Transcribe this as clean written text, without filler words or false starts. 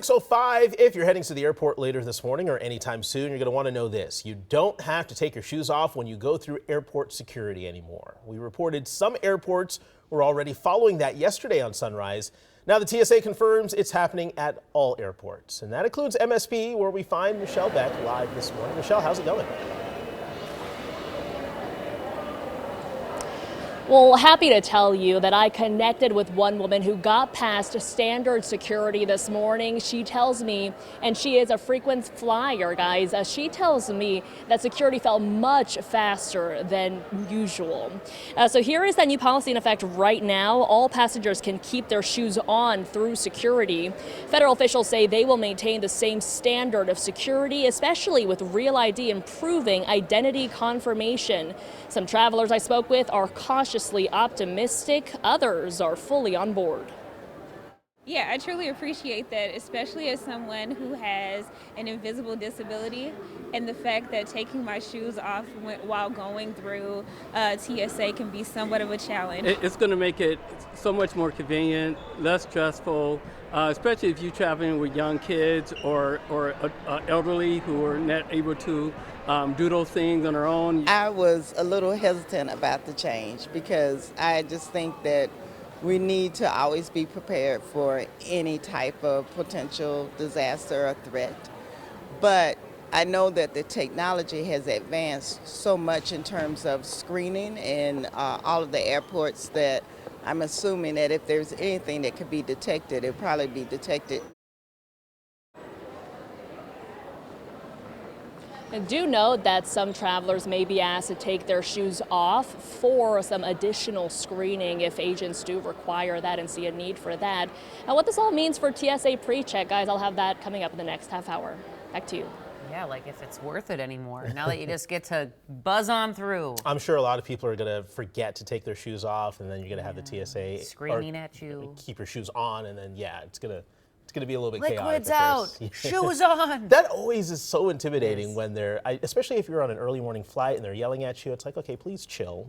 6:05, if you're heading to the airport later this morning or anytime soon, you're going to want to know this. You don't have to take your shoes off when you go through airport security anymore. We reported some airports were already following that yesterday on Sunrise. Now the TSA confirms it's happening at all airports. And that includes MSP, where we find Michelle Beck live this morning. Michelle, how's it going? Well, happy to tell you that I connected with one woman who got past standard security this morning. She tells me, and she is a frequent flyer, guys, she tells me that security felt much faster than usual. So here is that new policy in effect right now. All passengers can keep their shoes on through security. Federal officials say they will maintain the same standard of security, especially with Real ID improving identity confirmation. Some travelers I spoke with are cautiously optimistic. Others are fully on board. Yeah, I truly appreciate that, especially as someone who has an invisible disability, and the fact that taking my shoes off while going through TSA can be somewhat of a challenge. It's going to make it so much more convenient, less stressful, especially if you're traveling with young kids or elderly who are not able to do those things on their own. I was a little hesitant about the change because I just think that we need to always be prepared for any type of potential disaster or threat. But I know that the technology has advanced so much in terms of screening in all of the airports that I'm assuming that if there's anything that could be detected, it'll probably be detected. And do note that some travelers may be asked to take their shoes off for some additional screening if agents do require that and see a need for that. Now, what this all means for TSA PreCheck, guys, I'll have that coming up in the next half hour. Back to you. Yeah, like if it's worth it anymore, now that you just get to buzz on through. I'm sure a lot of people are going to forget to take their shoes off, and then you're going to have the TSA Screaming at you. keep your shoes on, and then, yeah, it's going to be a little bit chaotic. Liquids at out, first. shoes on. That always is so intimidating Yes. when especially if you're on an early morning flight and they're yelling at you. It's like, okay, please chill.